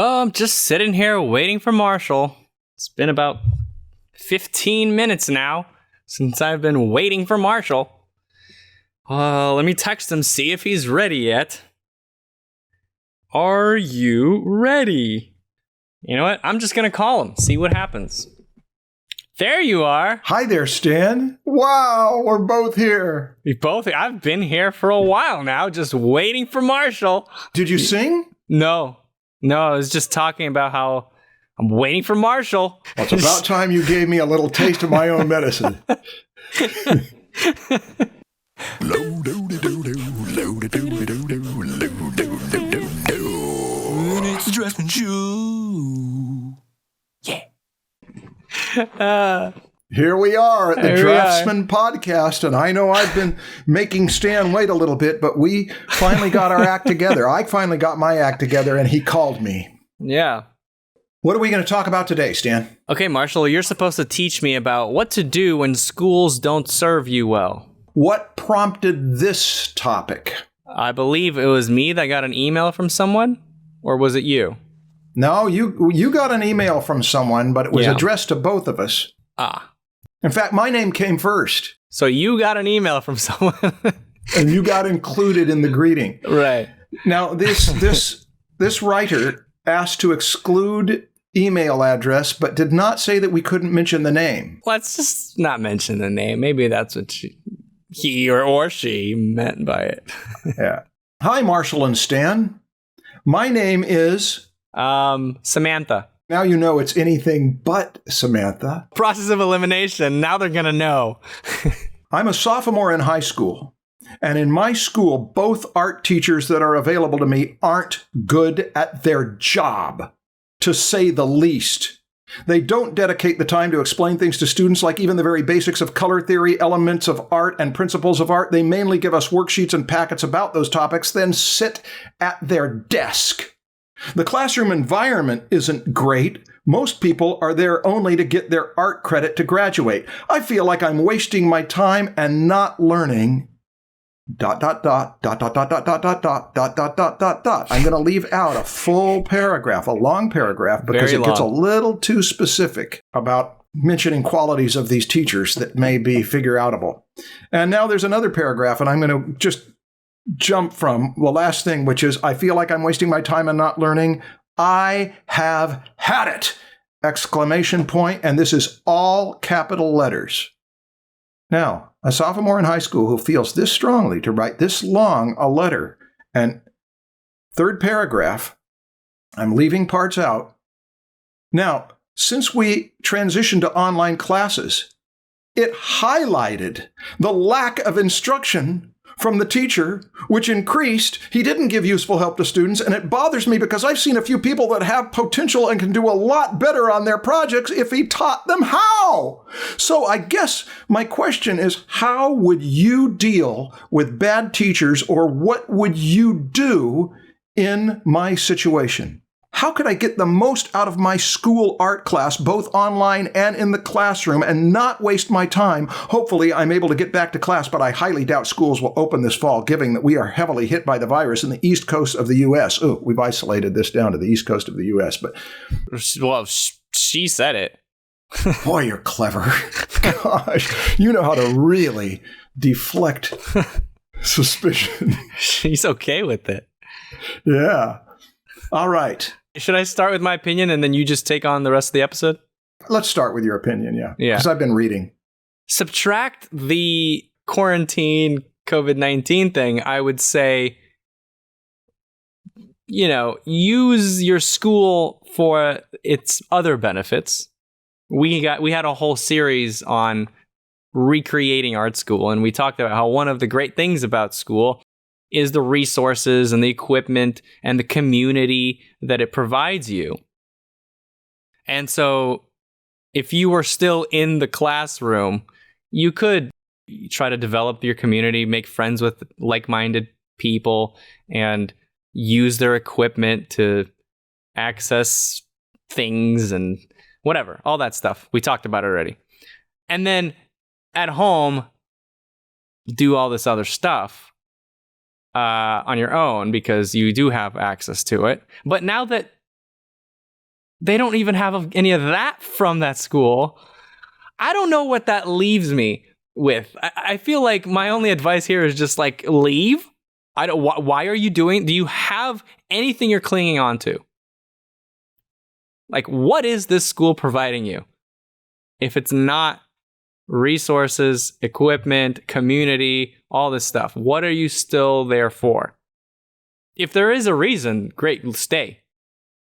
Oh, I'm just sitting here waiting for Marshall. It's been about 15 minutes now since I've been waiting for Marshall. Let me text him, see if he's ready yet. Are you ready? You know what? I'm just going to call him, see what happens. There you are. Hi there, Stan. Wow, we're both here. I've been here for a while now, just waiting for Marshall. Did you sing? No, I was just talking about how I'm waiting for Marshall. Well, it's about time you gave me a little taste of my own medicine. It's the Draftsmen Show. Yeah. Here we are at the Draftsmen podcast, and I know I've been making Stan wait a little bit, but we finally got our act together. I finally got my act together, and he called me. Yeah. What are we going to talk about today, Stan? Okay, Marshall, you're supposed to teach me about what to do when schools don't serve you well. What prompted this topic? I believe it was me that got an email from someone, or was it you? No, you got an email from someone, but it was addressed to both of us. Ah. In fact, my name came first. So you got an email from someone. And you got included in the greeting. Right. Now, this writer asked to exclude email address, but did not say that we couldn't mention the name. Let's just not mention the name. Maybe that's what he or she meant by it. Yeah. Hi, Marshall and Stan. My name is... Samantha. Now you know it's anything but Samantha. Process of elimination. Now they're going to know. I'm a sophomore in high school. And in my school, both art teachers that are available to me aren't good at their job, to say the least. They don't dedicate the time to explain things to students, like even the very basics of color theory, elements of art, and principles of art. They mainly give us worksheets and packets about those topics, then sit at their desk. The classroom environment isn't great. Most people are there only to get their art credit to graduate. I feel like I'm wasting my time and not learning ... I'm going to leave out a full paragraph, a long paragraph, because it gets a little too specific about mentioning qualities of these teachers that may be figure-outable. And now there's another paragraph, and I'm going to just jump from the last thing, which is, I feel like I'm wasting my time and not learning. I have had it! Exclamation point, and this is all capital letters. Now, a sophomore in high school who feels this strongly to write this long a letter, and third paragraph, I'm leaving parts out. Now, since we transitioned to online classes, it highlighted the lack of instruction from the teacher, which increased. He didn't give useful help to students, and it bothers me because I've seen a few people that have potential and can do a lot better on their projects if he taught them how. So I guess my question is, how would you deal with bad teachers, or what would you do in my situation? How could I get the most out of my school art class, both online and in the classroom, and not waste my time? Hopefully, I'm able to get back to class, but I highly doubt schools will open this fall, given that we are heavily hit by the virus in the East Coast of the U.S. Oh, we've isolated this down to the East Coast of the U.S., but... Well, she said it. Boy, you're clever. Gosh, you know how to really deflect suspicion. She's okay with it. Yeah. All right. Should I start with my opinion and then you just take on the rest of the episode? Let's start with your opinion, yeah. Yeah. Because I've been reading. Subtract the quarantine COVID-19 thing, I would say, use your school for its other benefits. We had a whole series on recreating art school, and we talked about how one of the great things about school is the resources and the equipment and the community that it provides you. And so if you were still in the classroom, you could try to develop your community, make friends with like-minded people, and use their equipment to access things and whatever, all that stuff. We talked about it already. And then at home, do all this other stuff on your own because you do have access to it. But now that They don't even have any of that from that school. I don't know what that leaves me with. I feel like my only advice here is just like leave. Why are you doing? Do you have anything you're clinging on to? Like, what is this school providing you? If it's not resources, equipment, community, all this stuff, what are you still there for? If there is a reason, great, stay.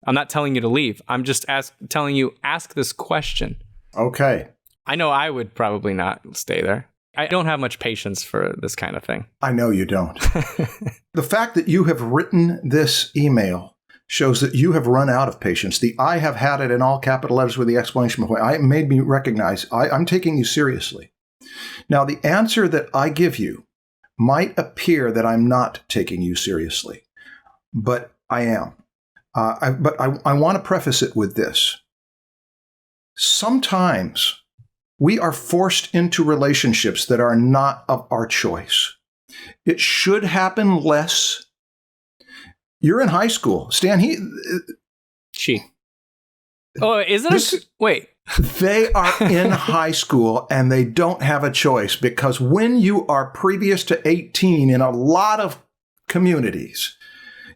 I'm not telling you to leave. I'm just telling you, ask this question. Okay. I know I would probably not stay there. I don't have much patience for this kind of thing. I know you don't. The fact that you have written this email shows that you have run out of patience. The I have had it in all capital letters with the exclamation point. It made me recognize I'm taking you seriously. Now, the answer that I give you might appear that I'm not taking you seriously, but I am. But I want to preface it with this. Sometimes we are forced into relationships that are not of our choice. It should happen less. You're in high school. Stan, She. Oh, isn't it? Wait. They are in high school and they don't have a choice, because when you are previous to 18 in a lot of communities,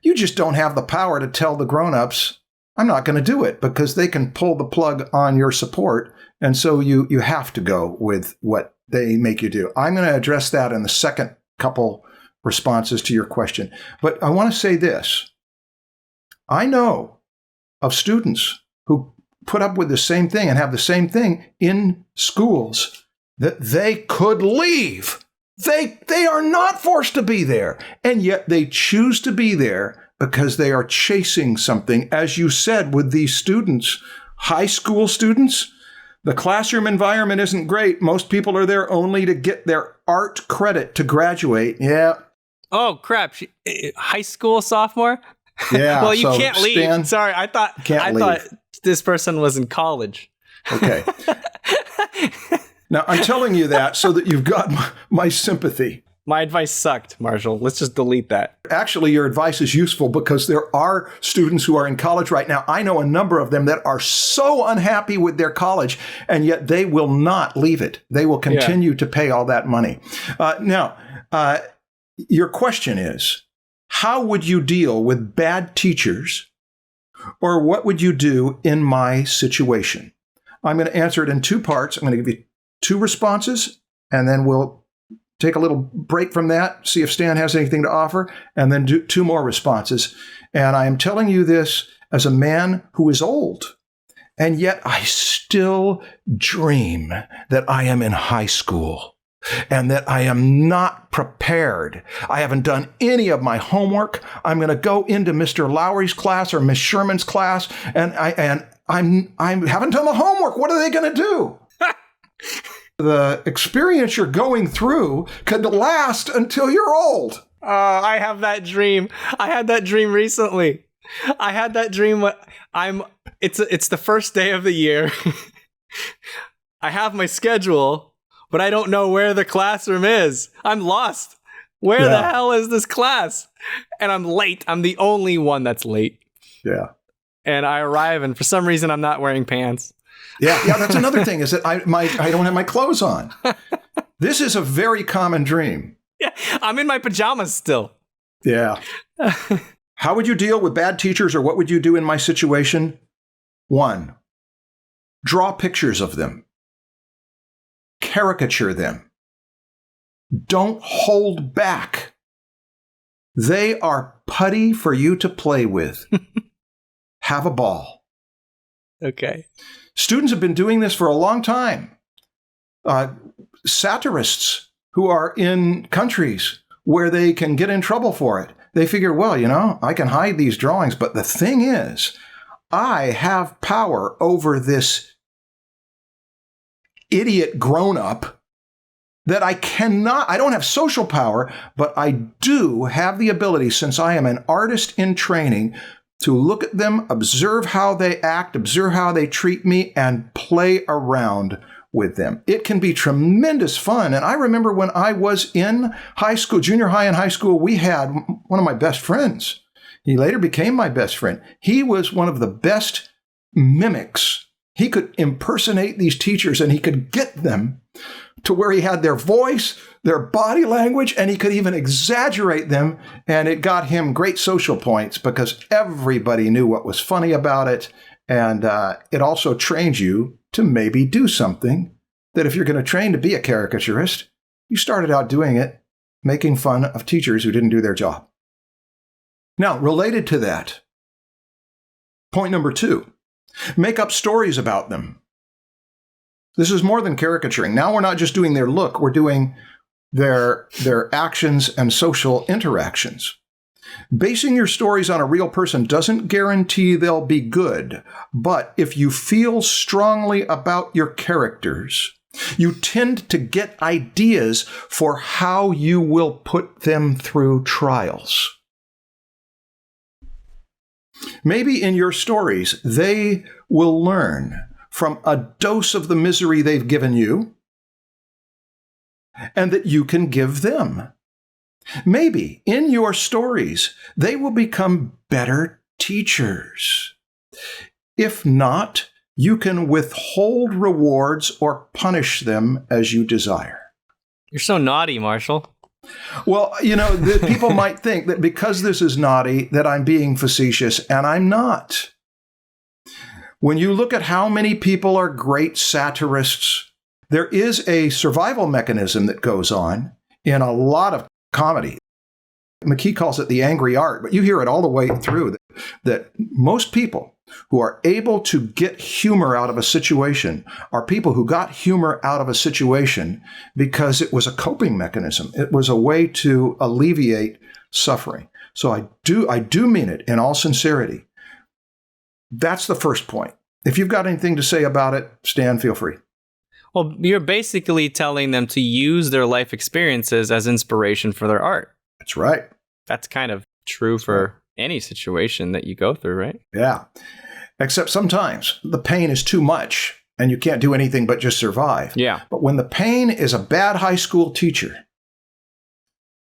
you just don't have the power to tell the grown-ups, I'm not going to do it, because they can pull the plug on your support. And so you have to go with what they make you do. I'm going to address that in the second couple responses to your question. But I want to say this. I know of students who put up with the same thing and have the same thing in schools that they could leave. They are not forced to be there, and yet they choose to be there because they are chasing something. As you said, with these students, high school students, the classroom environment isn't great. Most people are there only to get their art credit to graduate. Yeah. Oh, crap. High school sophomore? Yeah. Well, you can't leave. Stan, Sorry, I thought this person was in college. Okay. Now, I'm telling you that so that you've got my sympathy. My advice sucked, Marshall. Let's just delete that. Actually, your advice is useful because there are students who are in college right now. I know a number of them that are so unhappy with their college, and yet they will not leave it. They will continue to pay all that money. Now, your question is, how would you deal with bad teachers, or what would you do in my situation? I'm going to answer it in two parts. I'm going to give you two responses, and then we'll take a little break from that, see if Stan has anything to offer, and then do two more responses. And I am telling you this as a man who is old, and yet I still dream that I am in high school and that I am not prepared. I haven't done any of my homework. I'm going to go into Mr. Lowry's class or Miss Sherman's class, and I haven't done the homework. What are they going to do? The experience you're going through could last until you're old. I have that dream. I had that dream recently. I had that dream. It's the first day of the year. I have my schedule, but I don't know where the classroom is. I'm lost. Where the hell is this class? And I'm late. I'm the only one that's late. Yeah. And I arrive, and for some reason, I'm not wearing pants. Yeah, that's another thing, is that I don't have my clothes on. This is a very common dream. Yeah, I'm in my pajamas still. Yeah. How would you deal with bad teachers, or what would you do in my situation? 1, draw pictures of them. Caricature them. Don't hold back. They are putty for you to play with. Have a ball. Okay. Students have been doing this for a long time. Satirists who are in countries where they can get in trouble for it, they figure, well, I can hide these drawings, but the thing is, I have power over this idiot grown-up that I don't have social power, but I do have the ability, since I am an artist in training, to look at them, observe how they act, observe how they treat me, and play around with them. It can be tremendous fun. And I remember when I was in high school, junior high and high school, we had one of my best friends. He later became my best friend. He was one of the best mimics. He could impersonate these teachers, and he could get them to where he had their voice, their body language, and he could even exaggerate them. And it got him great social points because everybody knew what was funny about it. And it also trained you to maybe do something that if you're going to train to be a caricaturist, you started out doing it, making fun of teachers who didn't do their job. Now, related to that, point number 2, make up stories about them. This is more than caricaturing. Now we're not just doing their look, we're doing their actions and social interactions. Basing your stories on a real person doesn't guarantee they'll be good, but if you feel strongly about your characters, you tend to get ideas for how you will put them through trials. Maybe in your stories, they will learn from a dose of the misery they've given you, and that you can give them. Maybe in your stories, they will become better teachers. If not, you can withhold rewards or punish them as you desire. You're so naughty, Marshall. Well, people might think that because this is naughty, that I'm being facetious, and I'm not. When you look at how many people are great satirists, there is a survival mechanism that goes on in a lot of comedy. McKee calls it the angry art, but you hear it all the way through, that most people who are able to get humor out of a situation are people who got humor out of a situation because it was a coping mechanism. It was a way to alleviate suffering. So I do mean it in all sincerity. That's the first point. If you've got anything to say about it, Stan, feel free. Well, you're basically telling them to use their life experiences as inspiration for their art. That's right. That's kind of true for any situation that you go through, right? Yeah. Except sometimes the pain is too much and you can't do anything but just survive. Yeah. But when the pain is a bad high school teacher,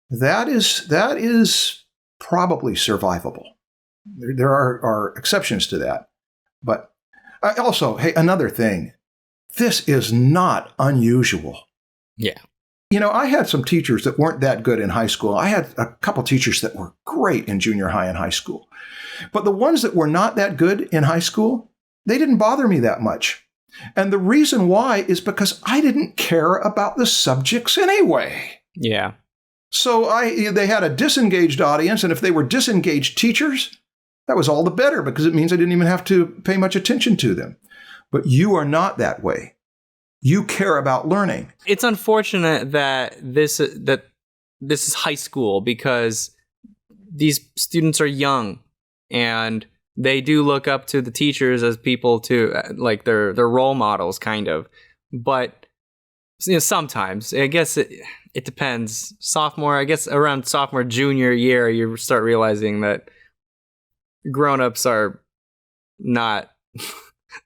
that is probably survivable. There are exceptions to that. But also, hey, another thing, this is not unusual. Yeah. I had some teachers that weren't that good in high school. I had a couple teachers that were great in junior high and high school. But the ones that were not that good in high school, they didn't bother me that much. And the reason why is because I didn't care about the subjects anyway. Yeah. So they had a disengaged audience, and if they were disengaged teachers, that was all the better because it means I didn't even have to pay much attention to them. But you are not that way. You care about learning. It's unfortunate that this is high school because these students are young and they do look up to the teachers as people to like their role models kind of. But sometimes I guess it depends. Around sophomore junior year you start realizing that grown-ups are not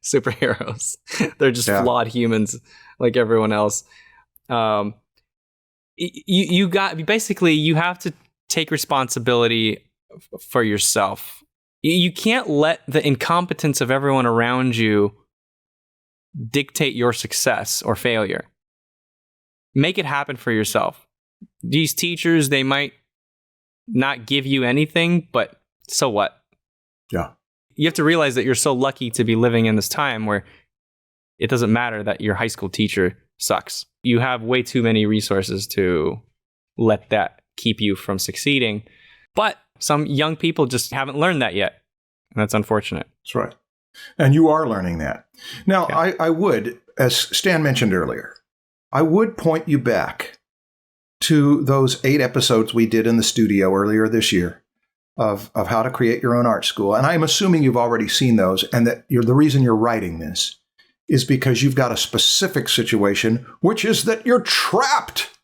superheroes. They're just flawed humans like everyone else. You have to take responsibility for yourself. You can't let the incompetence of everyone around you dictate your success or failure. Make it happen for yourself. These teachers, they might not give you anything, but so what? Yeah. You have to realize that you're so lucky to be living in this time where it doesn't matter that your high school teacher sucks. You have way too many resources to let that keep you from succeeding. But some young people just haven't learned that yet. And that's unfortunate. That's right. And you are learning that. Now, Yeah. I would, as Stan mentioned earlier, I would point you back to those 8 episodes we did in the studio earlier this year of how to create your own art school. And I'm assuming you've already seen those, and that the reason you're writing this is because you've got a specific situation, which is that you're trapped.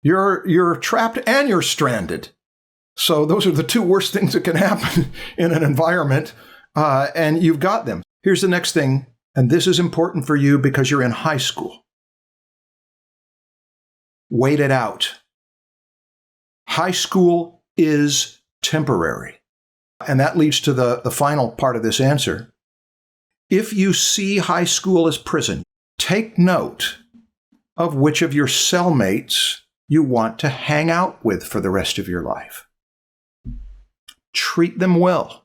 You're trapped and you're stranded. So those are the 2 worst things that can happen in an environment, and you've got them. Here's the next thing, and this is important for you because you're in high school. Wait it out. High school is temporary. And that leads to the final part of this answer. If you see high school as prison, take note of which of your cellmates you want to hang out with for the rest of your life. Treat them well.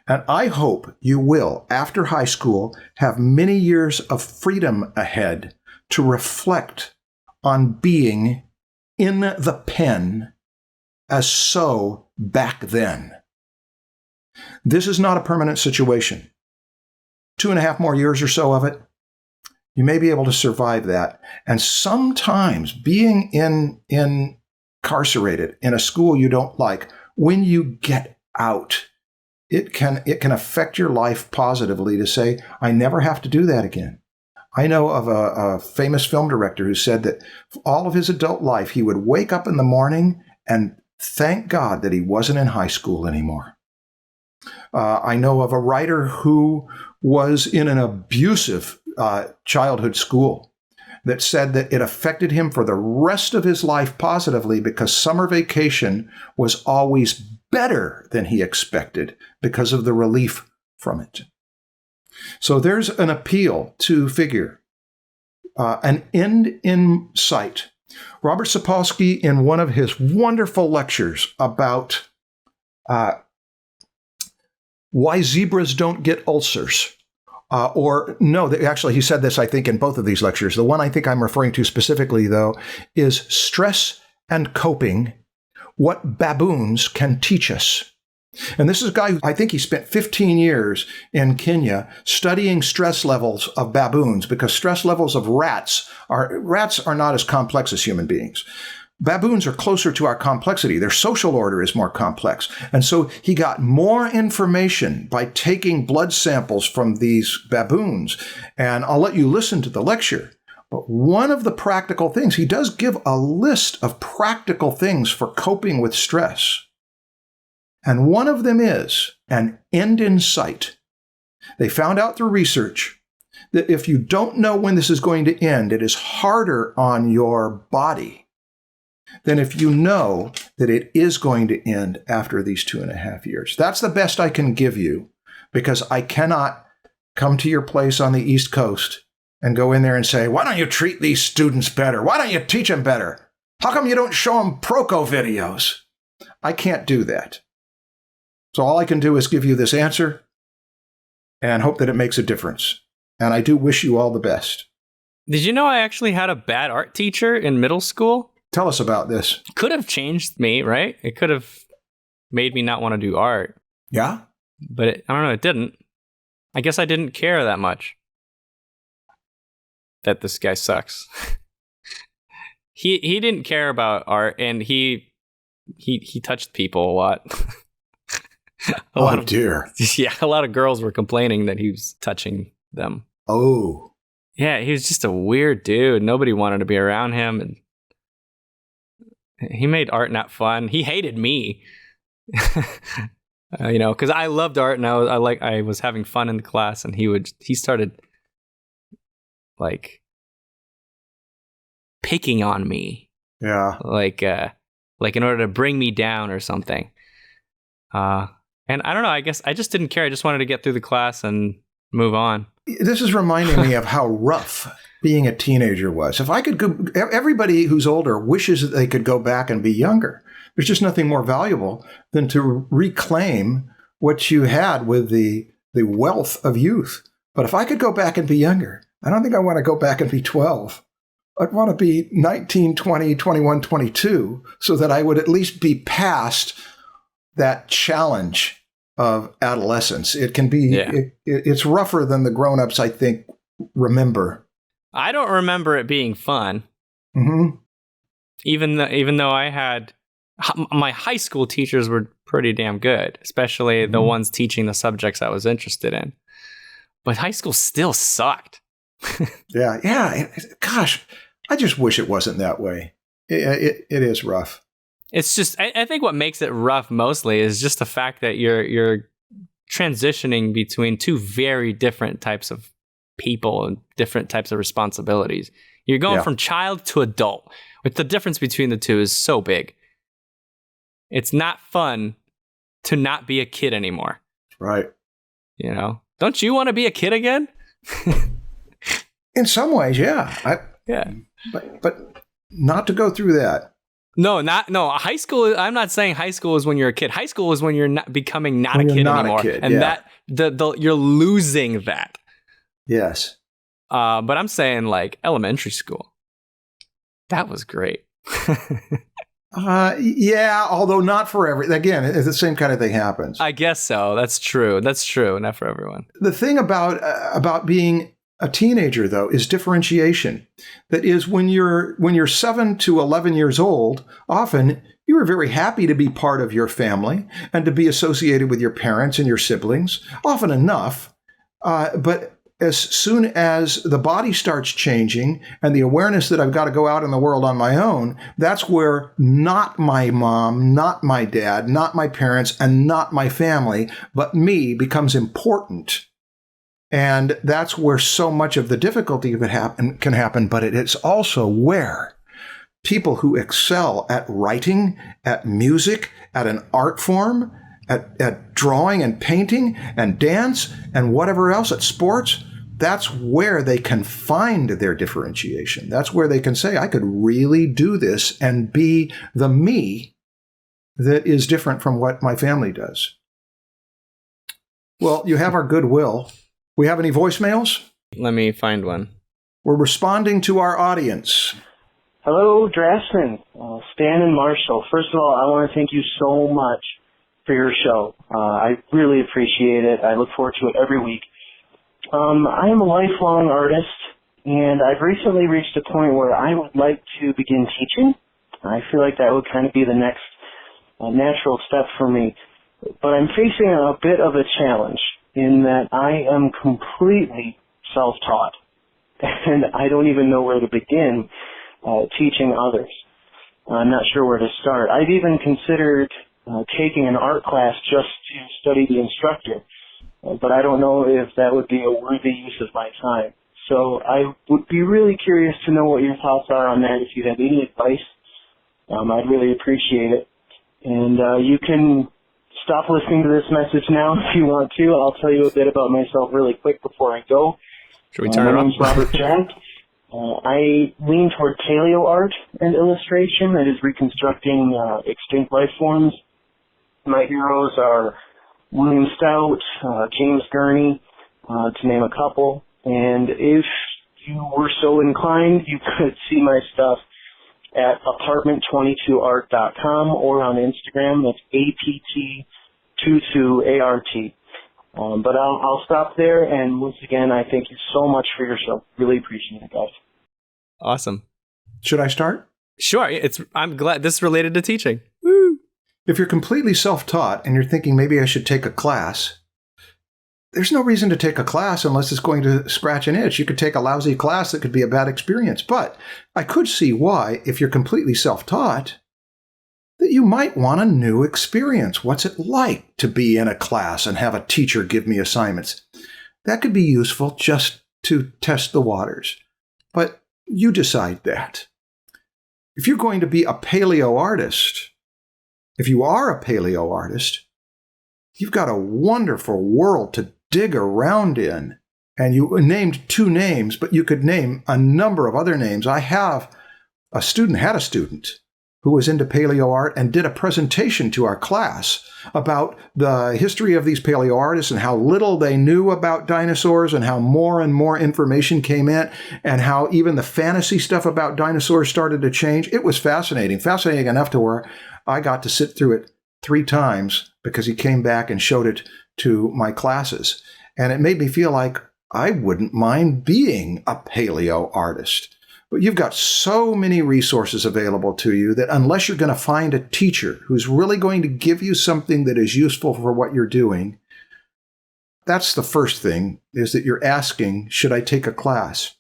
And I hope you will, after high school, have many years of freedom ahead to reflect on being in the pen as so back then. This is not a permanent situation. 2.5 more years or so of it, you may be able to survive that. And sometimes being incarcerated in a school you don't like, when you get out, it can affect your life positively to say, I never have to do that again. I know of a famous film director who said that all of his adult life, he would wake up in the morning and thank God that he wasn't in high school anymore. I know of a writer who was in an abusive childhood school that said that it affected him for the rest of his life positively because summer vacation was always better than he expected because of the relief from it. So there's an appeal to figure, an end in sight. Robert Sapolsky, in one of his wonderful lectures about why zebras don't get ulcers, actually he said this, I think, in both of these lectures. The one I think I'm referring to specifically, though, is Stress and Coping, What Baboons Can Teach Us. And this is a guy who I think he spent 15 years in Kenya studying stress levels of baboons, because stress levels of rats are not as complex as human beings. Baboons are closer to our complexity. Their social order is more complex. And so he got more information by taking blood samples from these baboons. And I'll let you listen to the lecture. But one of the practical things, he does give a list of practical things for coping with stress. And one of them is an end in sight. They found out through research that if you don't know when this is going to end, it is harder on your body than if you know that it is going to end after these 2.5 years. That's the best I can give you, because I cannot come to your place on the East Coast and go in there and say, why don't you treat these students better? Why don't you teach them better? How come you don't show them Proko videos? I can't do that. So all I can do is give you this answer and hope that it makes a difference. And I do wish you all the best. Did you know I actually had a bad art teacher in middle school? Tell us about this. Could have changed me, right? It could have made me not want to do art. Yeah? But I don't know, it didn't. I guess I didn't care that much that this guy sucks. He didn't care about art, and he touched people a lot. Dear. Yeah, a lot of girls were complaining that he was touching them. Oh. Yeah, he was just a weird dude. Nobody wanted to be around him, and he made art not fun. He hated me. Because I loved art, and I was having fun in the class, and he started like picking on me. Yeah. Like in order to bring me down or something. And I don't know, I guess I just didn't care. I just wanted to get through the class and move on. This is reminding me of how rough being a teenager was. If I could go, everybody who's older wishes that they could go back and be younger. There's just nothing more valuable than to reclaim what you had with the wealth of youth. But if I could go back and be younger, I don't think I want to go back and be 12. I'd want to be 19, 20, 21, 22, so that I would at least be past that challenge of adolescence. It can be, it's rougher than the grown-ups, I think, remember. I don't remember it being fun. Mm-hmm. Even though I had, my high school teachers were pretty damn good, especially the ones teaching the subjects I was interested in. But high school still sucked. Yeah. Gosh, I just wish it wasn't that way. It is rough. It's just, I think what makes it rough mostly is just the fact that you're transitioning between two very different types of people and different types of responsibilities. You're going from child to adult, which the difference between the two is so big. It's not fun to not be a kid anymore. Right. You know? Don't you want to be a kid again? In some ways, yeah. Yeah. But not to go through that. No. High school. I'm not saying high school is when you're a kid. High school is when you're not becoming not a kid anymore, and that you're losing that. Yes. But I'm saying like elementary school. That was great. Yeah, although not for again, the same kind of thing happens. I guess so. That's true. Not for everyone. The thing about being a teenager, though, is differentiation. That is, when you're 7 to 11 years old, often you are very happy to be part of your family and to be associated with your parents and your siblings, often enough. But as soon as the body starts changing and the awareness that I've got to go out in the world on my own, that's where not my mom, not my dad, not my parents, and not my family, but me becomes important. And that's where so much of the difficulty can happen, but it is also where people who excel at writing, at music, at an art form, at drawing and painting and dance and whatever else, at sports, that's where they can find their differentiation. That's where they can say, I could really do this and be the me that is different from what my family does. Well, you have our goodwill. We have any voicemails? Let me find one. We're responding to our audience. Hello, Draftsmen, Stan and Marshall. First of all, I want to thank you so much for your show. I really appreciate it. I look forward to it every week. I am a lifelong artist, and I've recently reached a point where I would like to begin teaching. I feel like that would kind of be the next natural step for me. But I'm facing a bit of a challenge in that I am completely self-taught, and I don't even know where to begin teaching others. I'm not sure where to start. I've even considered taking an art class just to study the instructor, but I don't know if that would be a worthy use of my time. So I would be really curious to know what your thoughts are on that. If you have any advice, I'd really appreciate it. And you can stop listening to this message now if you want to. I'll tell you a bit about myself really quick before I go. Should we turn it on? My name's Robert Jack. I lean toward Paleo Art and illustration, that is reconstructing extinct life forms. My heroes are William Stout, James Gurney, to name a couple. And if you were so inclined, you could see my stuff at apartment22art.com or on Instagram. That's APT22ART. But I'll stop there, and once again, I thank you so much for your show. Really appreciate it, guys. Awesome. Should I start? Sure. I'm glad this is related to teaching. Woo! If you're completely self-taught and you're thinking maybe I should take a class, there's no reason to take a class unless it's going to scratch an itch. You could take a lousy class that could be a bad experience. But I could see why, if you're completely self-taught, that you might want a new experience. What's it like to be in a class and have a teacher give me assignments? That could be useful just to test the waters. But you decide that. If you're going to be a paleo artist, if you are a paleo artist, you've got a wonderful world to dig around in. And you named 2 names, but you could name a number of other names. I had a student who was into paleo art and did a presentation to our class about the history of these paleo artists and how little they knew about dinosaurs and how more and more information came in and how even the fantasy stuff about dinosaurs started to change. It was fascinating enough to where I got to sit through it 3 times because he came back and showed it to my classes. And it made me feel like I wouldn't mind being a paleo artist. But you've got so many resources available to you that unless you're going to find a teacher who's really going to give you something that is useful for what you're doing, that's the first thing, is that you're asking, should I take a class?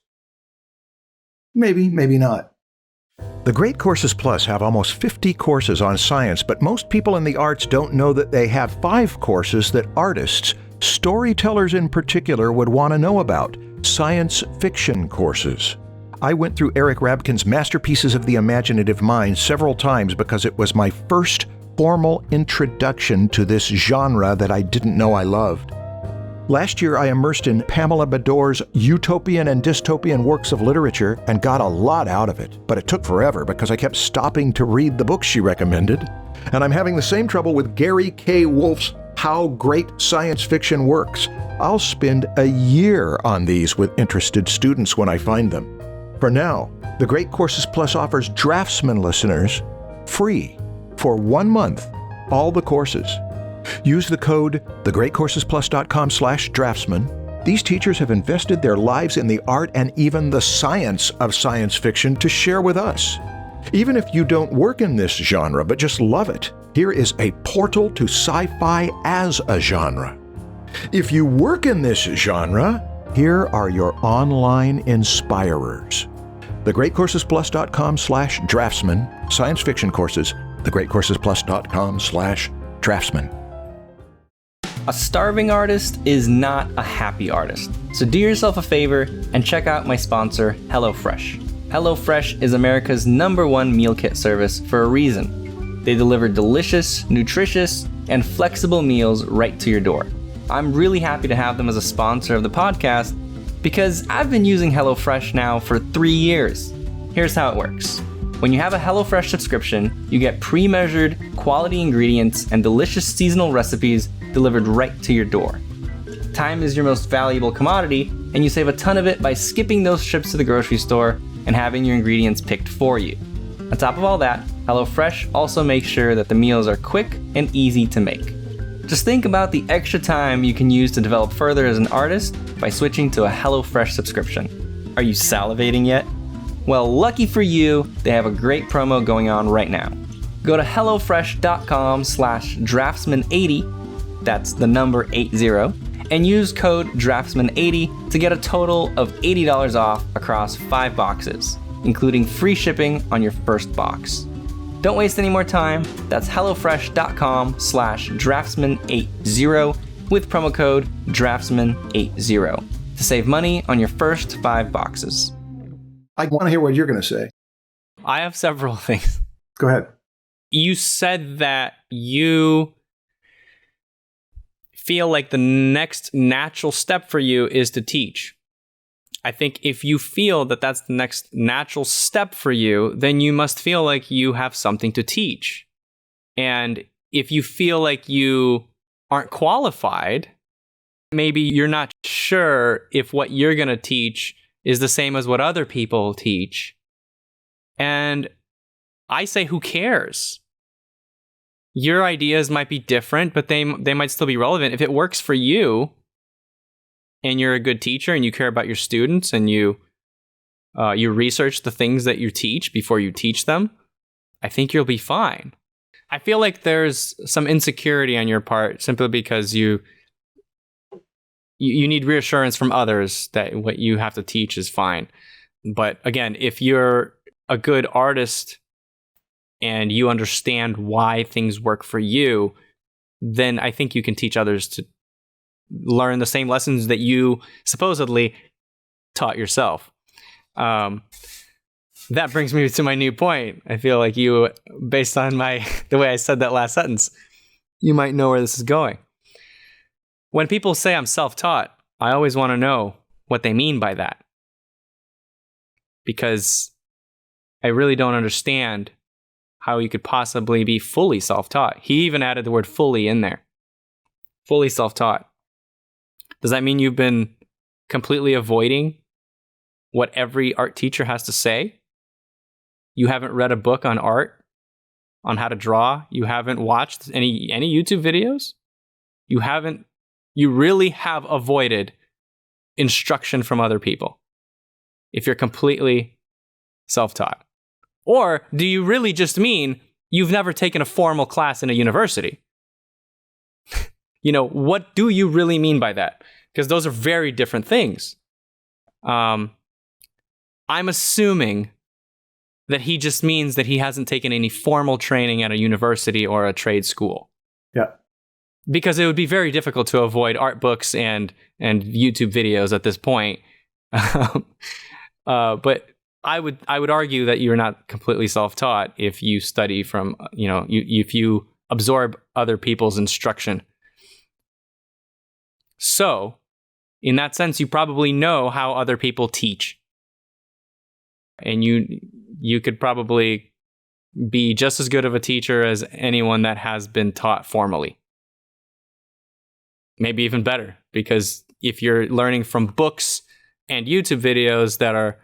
Maybe, maybe not. The Great Courses Plus have almost 50 courses on science, but most people in the arts don't know that they have 5 courses that artists, storytellers in particular, would want to know about. Science fiction courses. I went through Eric Rabkin's Masterpieces of the Imaginative Mind several times because it was my first formal introduction to this genre that I didn't know I loved. Last year, I immersed in Pamela Bador's utopian and dystopian works of literature and got a lot out of it. But it took forever because I kept stopping to read the books she recommended. And I'm having the same trouble with Gary K. Wolfe's How Great Science Fiction Works. I'll spend a year on these with interested students when I find them. For now, the Great Courses Plus offers Draftsmen listeners free for 1 month, all the courses. Use the code thegreatcoursesplus.com/draftsman. These teachers have invested their lives in the art and even the science of science fiction to share with us. Even if you don't work in this genre but just love it, here is a portal to sci-fi as a genre. If you work in this genre, here are your online inspirers. thegreatcoursesplus.com/draftsman, science fiction courses, thegreatcoursesplus.com/draftsman. A starving artist is not a happy artist. So do yourself a favor and check out my sponsor, HelloFresh. HelloFresh is America's #1 meal kit service for a reason. They deliver delicious, nutritious, and flexible meals right to your door. I'm really happy to have them as a sponsor of the podcast because I've been using HelloFresh now for 3 years. Here's how it works. When you have a HelloFresh subscription, you get pre-measured, quality ingredients and delicious seasonal recipes delivered right to your door. Time is your most valuable commodity, and you save a ton of it by skipping those trips to the grocery store and having your ingredients picked for you. On top of all that, HelloFresh also makes sure that the meals are quick and easy to make. Just think about the extra time you can use to develop further as an artist by switching to a HelloFresh subscription. Are you salivating yet? Well, lucky for you, they have a great promo going on right now. Go to hellofresh.com/draftsman80, that's the number 80, and use code draftsman80 to get a total of $80 off across 5 boxes, including free shipping on your first box. Don't waste any more time. That's hellofresh.com/draftsman80 with promo code draftsman80 to save money on your first 5 boxes. I want to hear what you're going to say. I have several things. Go ahead. You said that you feel like the next natural step for you is to teach. I think if you feel that that's the next natural step for you, then you must feel like you have something to teach. And if you feel like you aren't qualified, maybe you're not sure if what you're going to teach is the same as what other people teach. And I say, who cares? Your ideas might be different, but they might still be relevant. If it works for you, and you're a good teacher, and you care about your students, and you research the things that you teach before you teach them, I think you'll be fine. I feel like there's some insecurity on your part simply because you need reassurance from others that what you have to teach is fine. But again, if you're a good artist and you understand why things work for you, then I think you can teach others to learn the same lessons that you supposedly taught yourself. That brings me to my new point. I feel like you, based on the way I said that last sentence, you might know where this is going. When people say I'm self-taught, I always want to know what they mean by that. Because I really don't understand how you could possibly be fully self-taught. He even added the word fully in there. Fully self-taught. Does that mean you've been completely avoiding what every art teacher has to say? You haven't read a book on art, on how to draw? You haven't watched any YouTube videos? You really have avoided instruction from other people if you're completely self-taught. Or do you really just mean you've never taken a formal class in a university? What do you really mean by that? Because those are very different things. I'm assuming that he just means that he hasn't taken any formal training at a university or a trade school. Yeah. Because it would be very difficult to avoid art books and YouTube videos at this point. But I would argue that you're not completely self-taught if you study from, if you absorb other people's instruction. So, In that sense, you probably know how other people teach. And you could probably be just as good of a teacher as anyone that has been taught formally. Maybe even better, because if you're learning from books and YouTube videos that are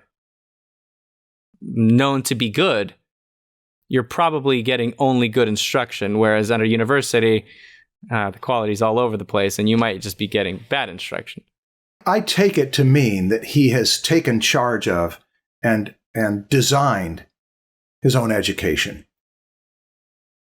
known to be good, you're probably getting only good instruction, whereas at a university, the quality's all over the place, and you might just be getting bad instruction. I take it to mean that he has taken charge of and designed his own education,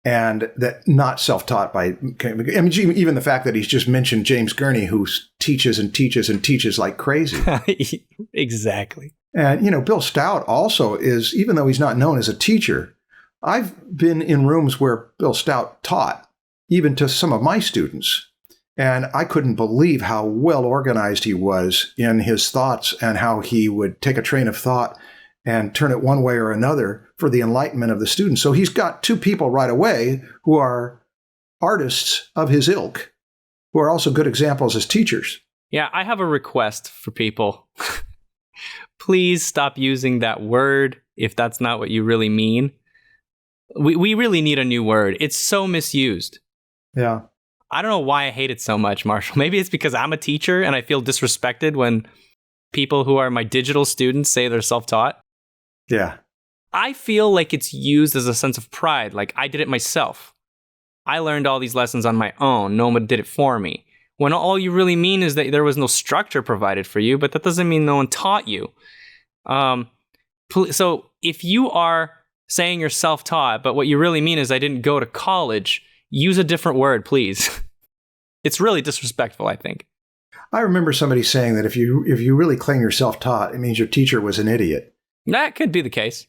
and that not self-taught by, I mean, even the fact that he's just mentioned James Gurney, who teaches and teaches and teaches like crazy. Exactly. And, Bill Stout also is, even though he's not known as a teacher, I've been in rooms where Bill Stout taught, even to some of my students. And I couldn't believe how well organized he was in his thoughts and how he would take a train of thought and turn it one way or another for the enlightenment of the students. So he's got two people right away who are artists of his ilk, who are also good examples as teachers. Yeah, I have a request for people. Please stop using that word if that's not what you really mean. We really need a new word. It's so misused. Yeah. I don't know why I hate it so much, Marshall. Maybe it's because I'm a teacher and I feel disrespected when people who are my digital students say they're self-taught. Yeah. I feel like it's used as a sense of pride, like I did it myself. I learned all these lessons on my own. No one did it for me. When all you really mean is that there was no structure provided for you, but that doesn't mean no one taught you. So if you are saying you're self-taught, but what you really mean is I didn't go to college, use a different word, please. It's really disrespectful, I think. I remember somebody saying that if you really claim you're self-taught, it means your teacher was an idiot. That could be the case.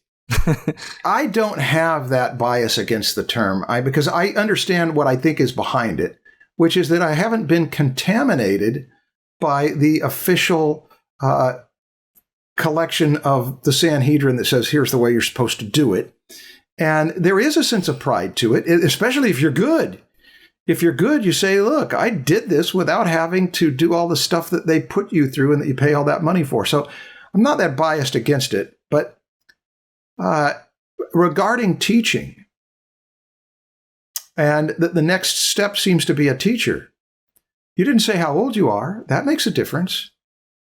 I don't have that bias against the term, because I understand what I think is behind it, which is that I haven't been contaminated by the official collection of the Sanhedrin that says, here's the way you're supposed to do it. And there is a sense of pride to it, especially if you're good. If you're good, you say, look, I did this without having to do all the stuff that they put you through and that you pay all that money for. So I'm not that biased against it. But regarding teaching, and the next step seems to be a teacher. You didn't say how old you are. That makes a difference.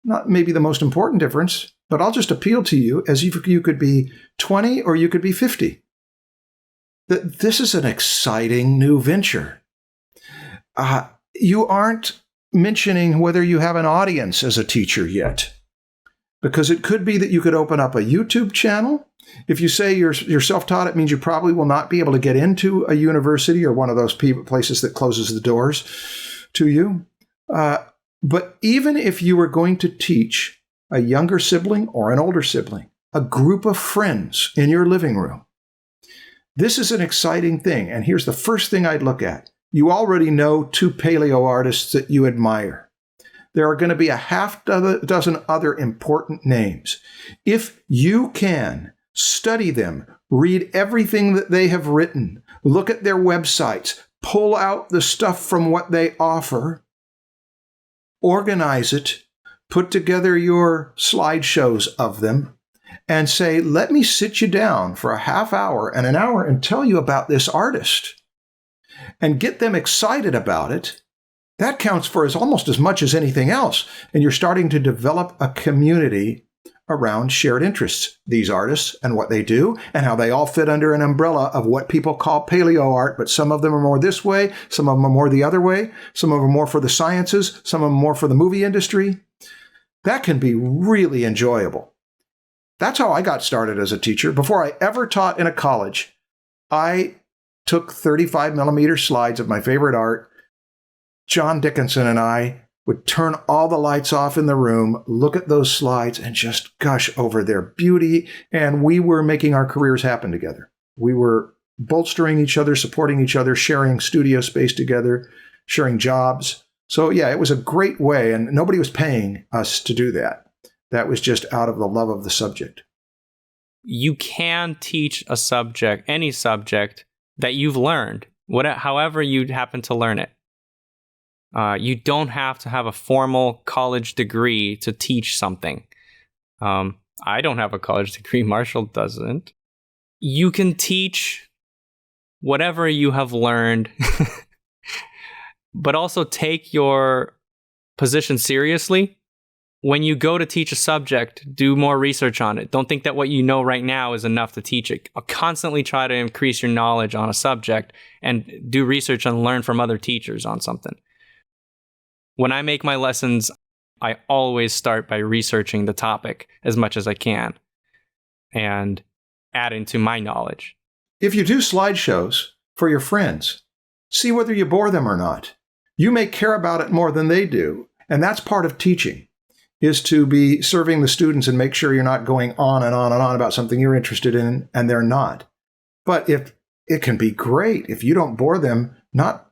Not maybe the most important difference, but I'll just appeal to you as if you could be 20 or you could be 50. This is an exciting new venture. You aren't mentioning whether you have an audience as a teacher yet, because it could be that you could open up a YouTube channel. If you say you're self-taught, it means you probably will not be able to get into a university or one of those places that closes the doors to you. But even if you were going to teach a younger sibling or an older sibling, a group of friends in your living room, this is an exciting thing. And here's the first thing I'd look at. You already know two paleo artists that you admire. There are going to be a half dozen other important names. If you can study them, read everything that they have written, look at their websites, pull out the stuff from what they offer, organize it, put together your slideshows of them, and say, let me sit you down for a half hour and an hour and tell you about this artist, and get them excited about it. That counts for almost as much as anything else. And you're starting to develop a community around shared interests, these artists and what they do, and how they all fit under an umbrella of what people call paleo art, but some of them are more this way, some of them are more the other way, some of them are more for the sciences, some of them more for the movie industry. That can be really enjoyable. That's how I got started as a teacher. Before I ever taught in a college, I took 35 millimeter slides of my favorite art. John Dickinson and I would turn all the lights off in the room, look at those slides, and just gush over their beauty. And we were making our careers happen together. We were bolstering each other, supporting each other, sharing studio space together, sharing jobs. So yeah, it was a great way, and nobody was paying us to do that. That was just out of the love of the subject. You can teach a subject, any subject that you've learned, however you happen to learn it. You don't have to have a formal college degree to teach something. I don't have a college degree. Marshall doesn't. You can teach whatever you have learned, but also take your position seriously. When you go to teach a subject, do more research on it. Don't think that what you know right now is enough to teach it. Constantly try to increase your knowledge on a subject and do research and learn from other teachers on something. When I make my lessons, I always start by researching the topic as much as I can and adding to my knowledge. If you do slideshows for your friends, see whether you bore them or not. You may care about it more than they do, and that's part of teaching, is to be serving the students and make sure you're not going on and on and on about something you're interested in and they're not. But if it can be great if you don't bore them, not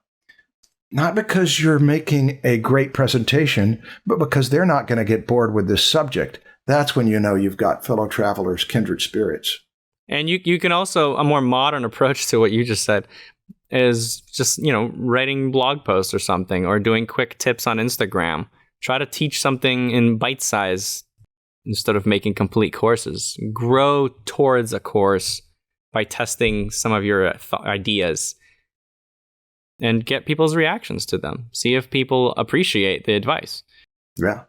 because you're making a great presentation, but because they're not going to get bored with this subject. That's when you know you've got fellow travelers, kindred spirits. And you can also, a more modern approach to what you just said is just, writing blog posts or something, or doing quick tips on Instagram. Try to teach something in bite size instead of making complete courses. Grow towards a course by testing some of your ideas and get people's reactions to them. See if people appreciate the advice. Yeah.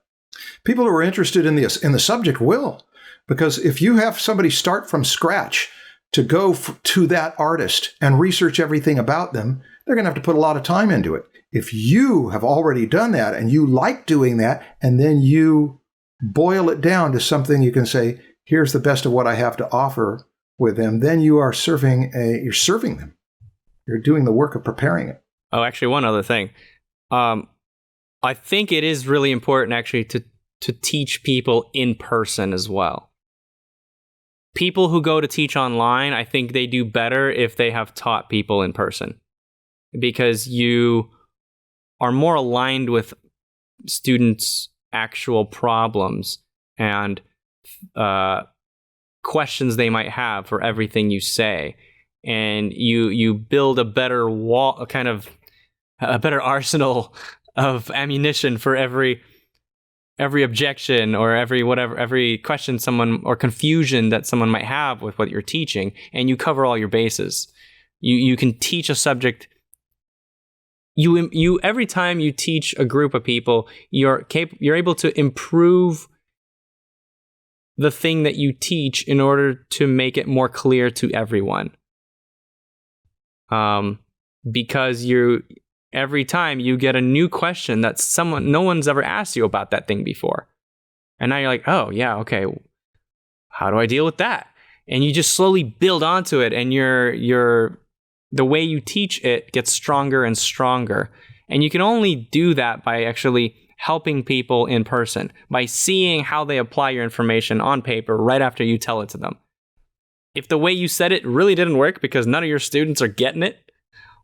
People who are interested in the subject will. Because if you have somebody start from scratch to go to that artist and research everything about them, they're going to have to put a lot of time into it. If you have already done that and you like doing that, and then you boil it down to something you can say, here's the best of what I have to offer with them, then you are you're serving them. You're doing the work of preparing it. Oh, actually, one other thing. I think it is really important actually to teach people in person as well. People who go to teach online, I think they do better if they have taught people in person, because you are more aligned with students' actual problems and questions they might have for everything you say. And you build a better wall, a better arsenal of ammunition for every objection or every question or confusion that someone might have with what you're teaching, and you cover all your bases. You can teach a subject. You every time you teach a group of people, you're able to improve the thing that you teach in order to make it more clear to everyone. Because every time you get a new question that no one's ever asked you about that thing before. And now you're like, oh yeah, okay, how do I deal with that? And you just slowly build onto it, and the way you teach it gets stronger and stronger. And you can only do that by actually helping people in person, by seeing how they apply your information on paper right after you tell it to them. If the way you said it really didn't work because none of your students are getting it,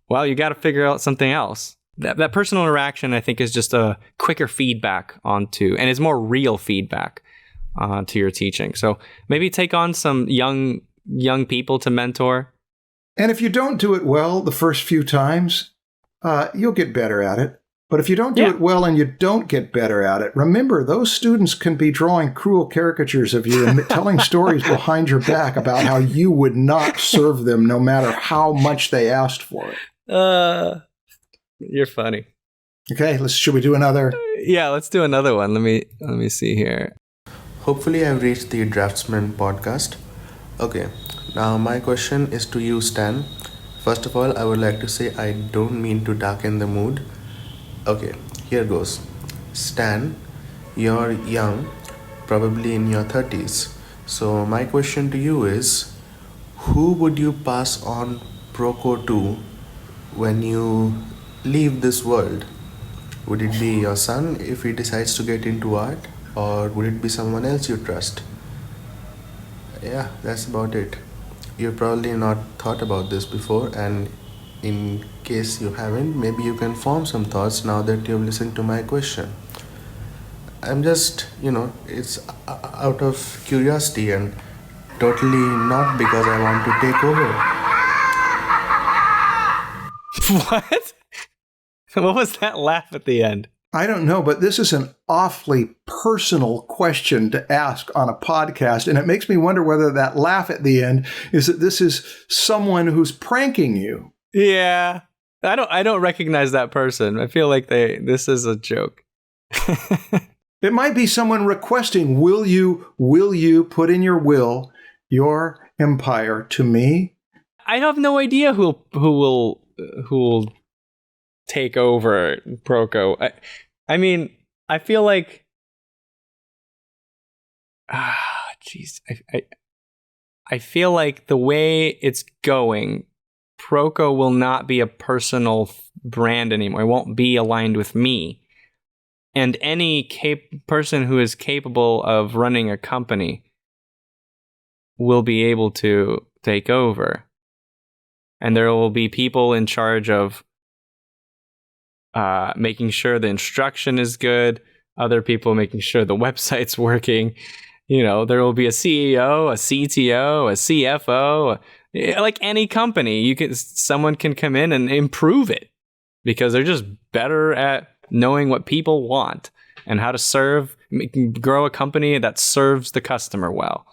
well, you got to figure out something else. That personal interaction, I think, is just a quicker feedback and it's more real feedback to your teaching. So maybe take on some young people to mentor. And if you don't do it well the first few times, you'll get better at it. But if you don't do it well and you don't get better at it, remember, those students can be drawing cruel caricatures of you and telling stories behind your back about how you would not serve them no matter how much they asked for it. You're funny. Okay, should we do another? Yeah, let's do another one. Let me see here. Hopefully I've reached the Draftsmen podcast. Okay, now my question is to you, Stan. First of all, I would like to say I don't mean to darken the mood. Okay, here goes. Stan, you're young, probably in your 30s. So my question to you is, who would you pass on Proko to when you leave this world? Would it be your son if he decides to get into art, or would it be someone else you trust? Yeah, that's about it. You've probably not thought about this before, and in case you haven't, maybe you can form some thoughts now that you've listened to my question. I'm just, it's out of curiosity and totally not because I want to take over. What? What was that laugh at the end? I don't know, but this is an awfully personal question to ask on a podcast, and it makes me wonder whether that laugh at the end is that this is someone who's pranking you. Yeah. I don't recognize that person. I feel like this is a joke. It might be someone requesting, will you put in your will your empire to me? I have no idea who will take over Proko. I mean, I feel like jeez. I feel like the way it's going, Proko will not be a personal brand anymore. It won't be aligned with me. And any person who is capable of running a company will be able to take over. And there will be people in charge of making sure the instruction is good, other people making sure the website's working. You know, there will be a CEO, a CTO, a CFO, like any company. Someone can come in and improve it because they're just better at knowing what people want and how to grow a company that serves the customer well.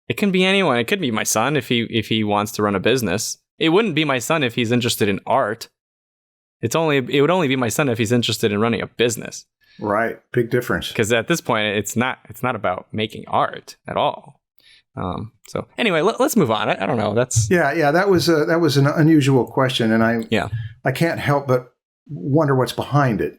It can be anyone. It could be my son if he wants to run a business. It wouldn't be my son if he's interested in art. It would only be my son if he's interested in running a business. Right. Big difference. Because at this point, it's not about making art at all. So anyway, let's move on. I don't know. That was an unusual question, and I can't help but wonder what's behind it.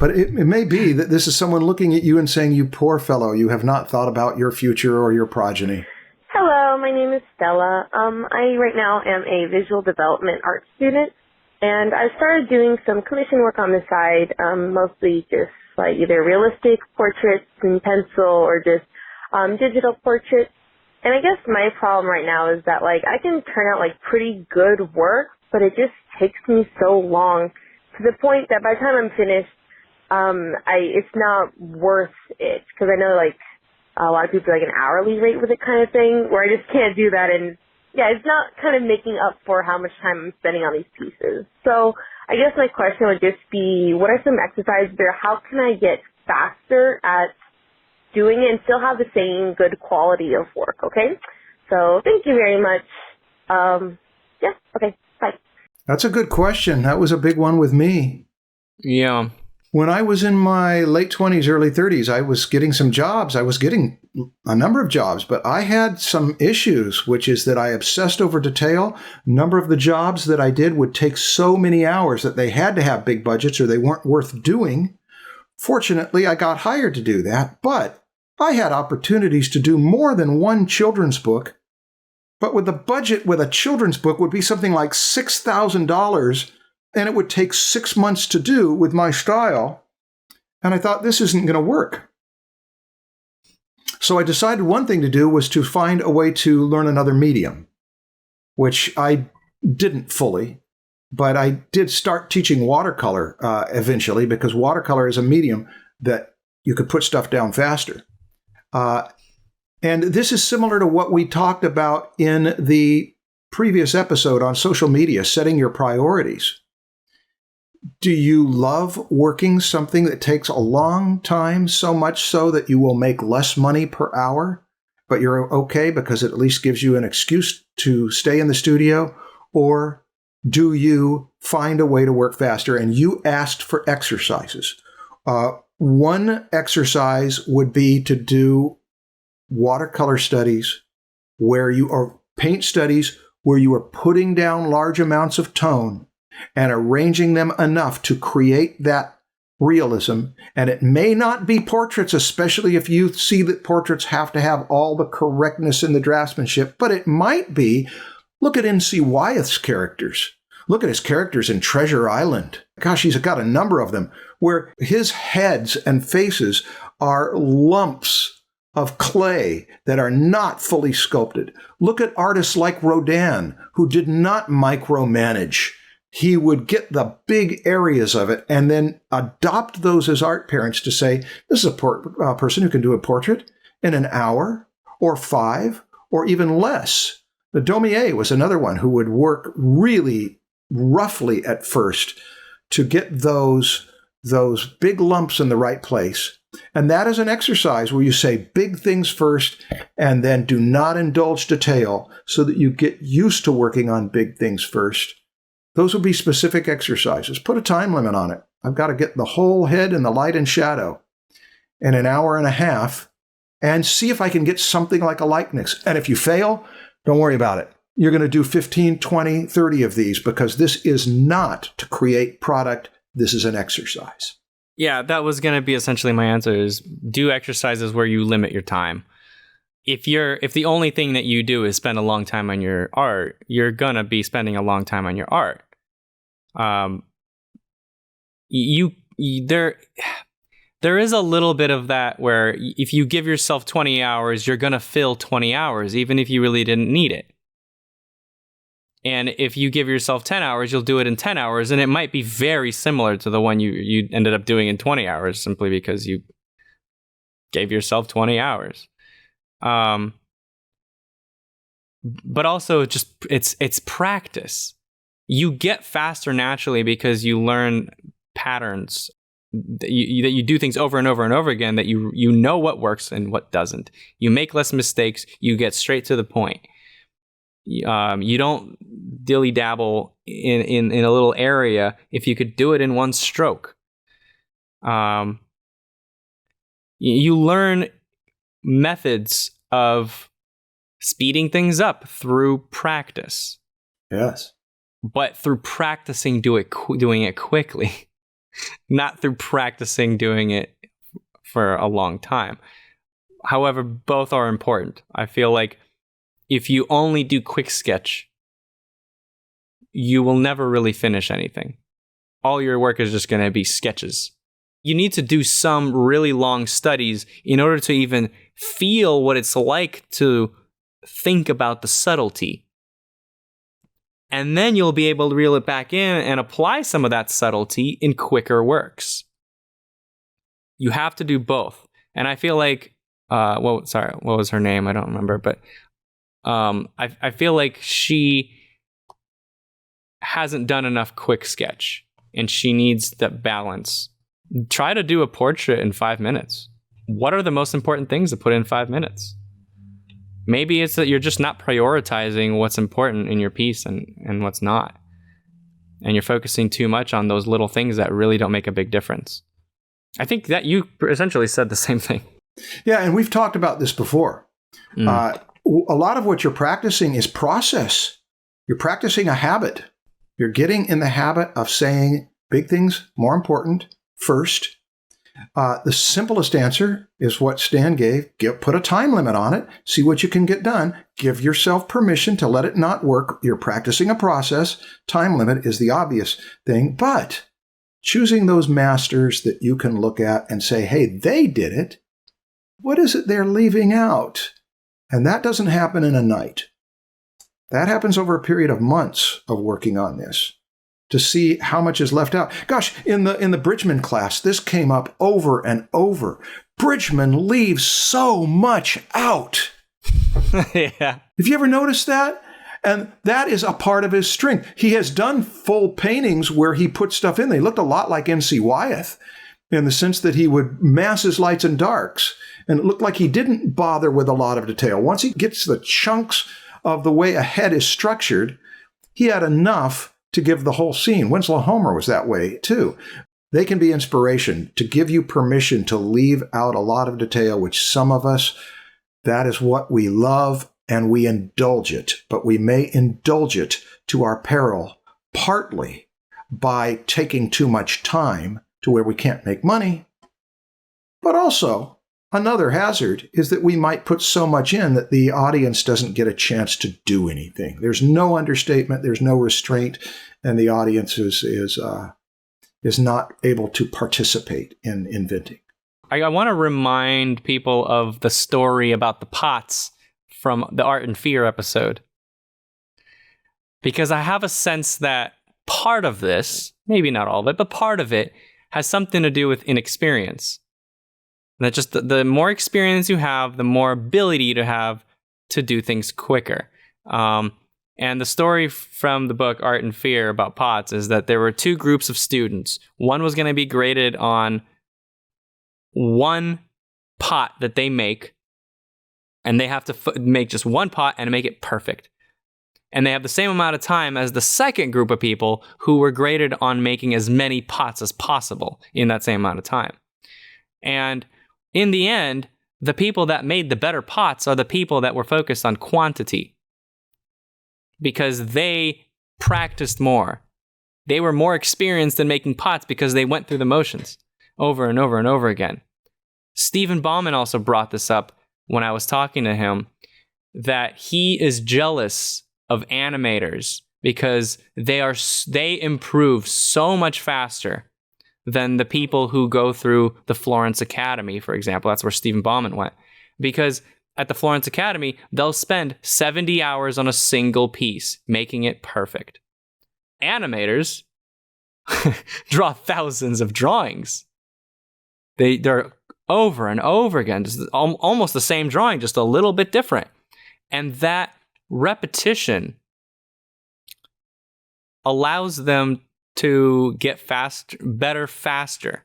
But it may be that this is someone looking at you and saying, "You poor fellow, you have not thought about your future or your progeny." Hello, my name is Stella. I right now am a visual development art student, and I started doing some commission work on the side, mostly just like either realistic portraits in pencil or just digital portraits. And I guess my problem right now is that like I can turn out like pretty good work, but it just takes me so long to the point that by the time I'm finished, it's not worth it, because I know like a lot of people like an hourly rate with it kind of thing, where I just can't do that. And yeah, it's not kind of making up for how much time I'm spending on these pieces. So I guess my question would just be, what are some exercises there? How can I get faster at doing it and still have the same good quality of work? Okay. So thank you very much. Okay. Bye. That's a good question. That was a big one with me. Yeah. When I was in my late 20s, early 30s, I was getting some jobs. I was getting a number of jobs, but I had some issues, which is that I obsessed over detail. A number of the jobs that I did would take so many hours that they had to have big budgets or they weren't worth doing. Fortunately, I got hired to do that, but I had opportunities to do more than one children's book. But with the budget with a children's book would be something like $6,000, and it would take 6 months to do with my style. And I thought, this isn't going to work. So I decided one thing to do was to find a way to learn another medium, which I didn't fully, but I did start teaching watercolor eventually, because watercolor is a medium that you could put stuff down faster. And this is similar to what we talked about in the previous episode on social media, setting your priorities. Do you love working something that takes a long time, so much so that you will make less money per hour, but you're okay because it at least gives you an excuse to stay in the studio? Or do you find a way to work faster? And you asked for exercises. One exercise would be to do watercolor studies or paint studies where you are putting down large amounts of tone and arranging them enough to create that realism. And it may not be portraits, especially if you see that portraits have to have all the correctness in the draftsmanship, but it might be, look at N.C. Wyeth's characters. Look at his characters in Treasure Island. Gosh, he's got a number of them where his heads and faces are lumps of clay that are not fully sculpted. Look at artists like Rodin, who did not micromanage. He would get the big areas of it and then adopt those as art parents to say, this is a person who can do a portrait in an hour or 5 or even less. The Daumier was another one who would work really roughly at first to get those big lumps in the right place. And that is an exercise where you say big things first and then do not indulge detail so that you get used to working on big things first. Those will be specific exercises. Put a time limit on it. I've got to get the whole head in the light and shadow in an hour and a half and see if I can get something like a likeness. And if you fail, don't worry about it. You're going to do 15, 20, 30 of these because this is not to create product. This is an exercise. Yeah, that was going to be essentially my answer is do exercises where you limit your time. If the only thing that you do is spend a long time on your art, you're going to be spending a long time on your art. There is a little bit of that where if you give yourself 20 hours, you're going to fill 20 hours, even if you really didn't need it. And if you give yourself 10 hours, you'll do it in 10 hours, and it might be very similar to the one you ended up doing in 20 hours simply because you gave yourself 20 hours. But also just it's practice. You get faster naturally because you learn patterns that you do things over and over and over again, that you know what works and what doesn't. You make less mistakes. You get straight to the point. You don't dilly dabble in a little area if you could do it in one stroke. You learn methods of speeding things up through practice. Yes. But through practicing doing it quickly, not through practicing doing it for a long time. However, both are important. I feel like if you only do quick sketch, you will never really finish anything. All your work is just going to be sketches. You need to do some really long studies in order to even feel what it's like to think about the subtlety. And then you'll be able to reel it back in and apply some of that subtlety in quicker works. You have to do both. And I feel like, what was her name? I don't remember, but I feel like she hasn't done enough quick sketch and she needs that balance. Try to do a portrait in 5 minutes. What are the most important things to put in 5 minutes? Maybe it's that you're just not prioritizing what's important in your piece and what's not. And you're focusing too much on those little things that really don't make a big difference. I think that you essentially said the same thing. Yeah, and we've talked about this before. A lot of what you're practicing is process. You're practicing a habit. You're getting in the habit of saying big things, more important, first. The simplest answer is what Stan gave. Put a time limit on it. See what you can get done. Give yourself permission to let it not work. You're practicing a process. Time limit is the obvious thing. But choosing those masters that you can look at and say, hey, they did it. What is it they're leaving out? And that doesn't happen in a night. That happens over a period of months of working on this to see how much is left out. Gosh, in the Bridgman class, this came up over and over. Bridgman leaves so much out. Yeah. Have you ever noticed that? And that is a part of his strength. He has done full paintings where he put stuff in. They looked a lot like N.C. Wyeth in the sense that he would mass his lights and darks. And it looked like he didn't bother with a lot of detail. Once he gets the chunks of the way a head is structured, he had enough to give the whole scene. Winslow Homer was that way, too. They can be inspiration to give you permission to leave out a lot of detail, which some of us, that is what we love, and we indulge it. But we may indulge it to our peril, partly by taking too much time to where we can't make money. But also, another hazard is that we might put so much in that the audience doesn't get a chance to do anything. There's no understatement, there's no restraint, and the audience is not able to participate in inventing. I want to remind people of the story about the pots from the Art and Fear episode. Because I have a sense that part of this, maybe not all of it, but part of it has something to do with inexperience. That just the more experience you have, the more ability you have to do things quicker. And the story from the book Art and Fear about pots is that there were two groups of students. One was going to be graded on one pot that they make, and they have to make just one pot and make it perfect. And they have the same amount of time as the second group of people who were graded on making as many pots as possible in that same amount of time. And in the end, the people that made the better pots are the people that were focused on quantity, because they practiced more. They were more experienced in making pots because they went through the motions over and over and over again. Stephen Bauman also brought this up when I was talking to him, that he is jealous of animators because they improve so much faster than the people who go through the Florence Academy, for example. That's where Stephen Bauman went. Because at the Florence Academy, they'll spend 70 hours on a single piece, making it perfect. Animators draw thousands of drawings. They're over and over again, just almost the same drawing, just a little bit different. And that repetition allows them to get better faster.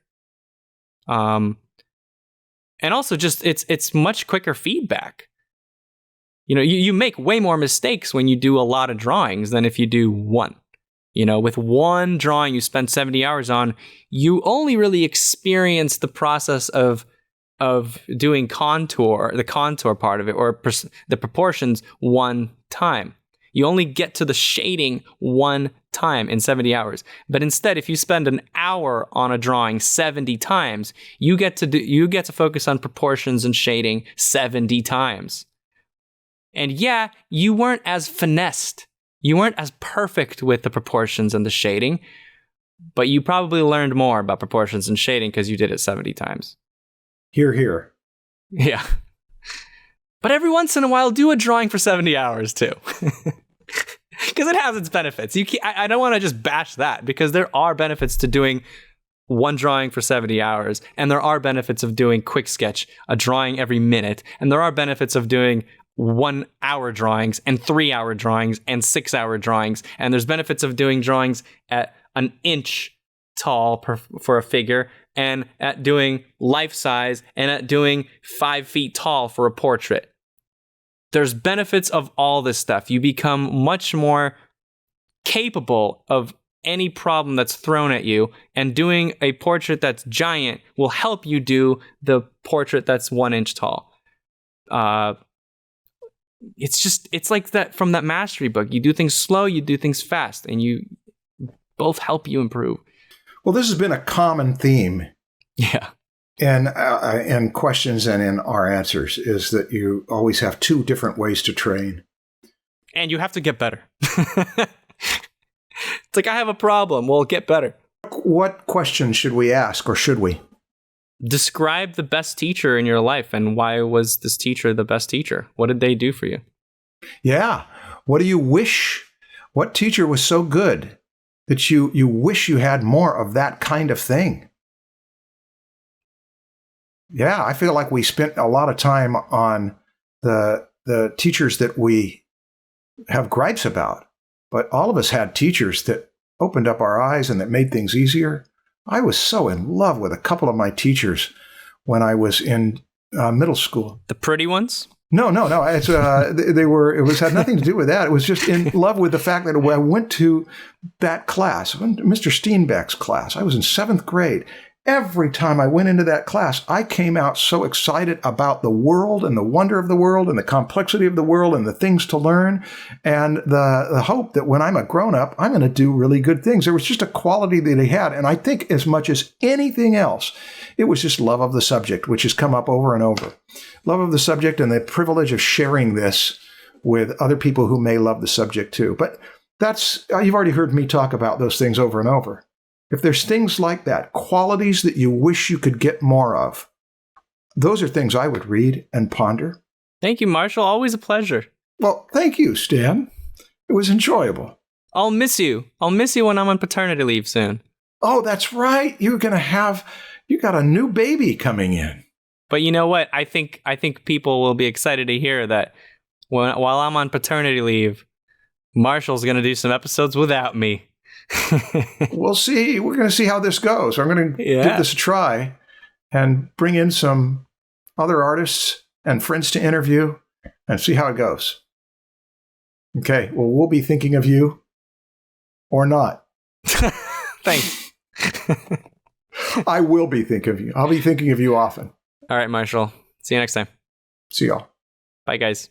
And also just it's much quicker feedback. You know, you make way more mistakes when you do a lot of drawings than if you do one. You know, with one drawing you spend 70 hours on, you only really experience the process of doing the contour part of it, or the proportions one time. You only get to the shading one time in 70 hours. But instead, if you spend an hour on a drawing 70 times, you get to focus on proportions and shading 70 times. And yeah, you weren't as finessed. You weren't as perfect with the proportions and the shading, but you probably learned more about proportions and shading because you did it 70 times. Hear, hear. Yeah. But every once in a while, do a drawing for 70 hours too. Because it has its benefits. I don't want to just bash that, because there are benefits to doing one drawing for 70 hours, and there are benefits of doing quick sketch, a drawing every minute, and there are benefits of doing 1 hour drawings and 3 hour drawings and 6 hour drawings, and there's benefits of doing drawings at an inch tall for a figure, and at doing life size, and at doing 5 feet tall for a portrait. There's benefits of all this stuff. You become much more capable of any problem that's thrown at you, and doing a portrait that's giant will help you do the portrait that's 1 inch tall. It's like that from that mastery book. You do things slow, you do things fast, and you both help you improve. Well, this has been a common theme. Yeah. In questions and in our answers, is that you always have two different ways to train. And you have to get better. It's like, I have a problem. Well, get better. What question should we ask, or should we? Describe the best teacher in your life, and why was this teacher the best teacher? What did they do for you? Yeah. What do you wish? What teacher was so good that you wish you had more of that kind of thing? Yeah, I feel like we spent a lot of time on the teachers that we have gripes about, but all of us had teachers that opened up our eyes and that made things easier. I was so in love with a couple of my teachers when I was in middle school. The pretty ones? No. It's, they were. It had nothing to do with that. It was just in love with the fact that when I went to that class, Mr. Steenbeck's class. I was in 7th grade. Every time I went into that class, I came out so excited about the world and the wonder of the world and the complexity of the world and the things to learn, and the hope that when I'm a grown-up, I'm going to do really good things. There was just a quality that he had, and I think as much as anything else, it was just love of the subject, which has come up over and over. Love of the subject and the privilege of sharing this with other people who may love the subject too. But you've already heard me talk about those things over and over. If there's things like that, qualities that you wish you could get more of, those are things I would read and ponder. Thank you, Marshall. Always a pleasure. Well, thank you, Stan. It was enjoyable. I'll miss you. I'll miss you when I'm on paternity leave soon. Oh, that's right. You got a new baby coming in. But you know what? I think people will be excited to hear that while I'm on paternity leave, Marshall's going to do some episodes without me. We'll see. We're going to see how this goes. I'm going to give this a try and bring in some other artists and friends to interview and see how it goes. Okay. Well, we'll be thinking of you or not. Thanks. I will be thinking of you. I'll be thinking of you often. All right, Marshall. See you next time. See y'all. Bye, guys.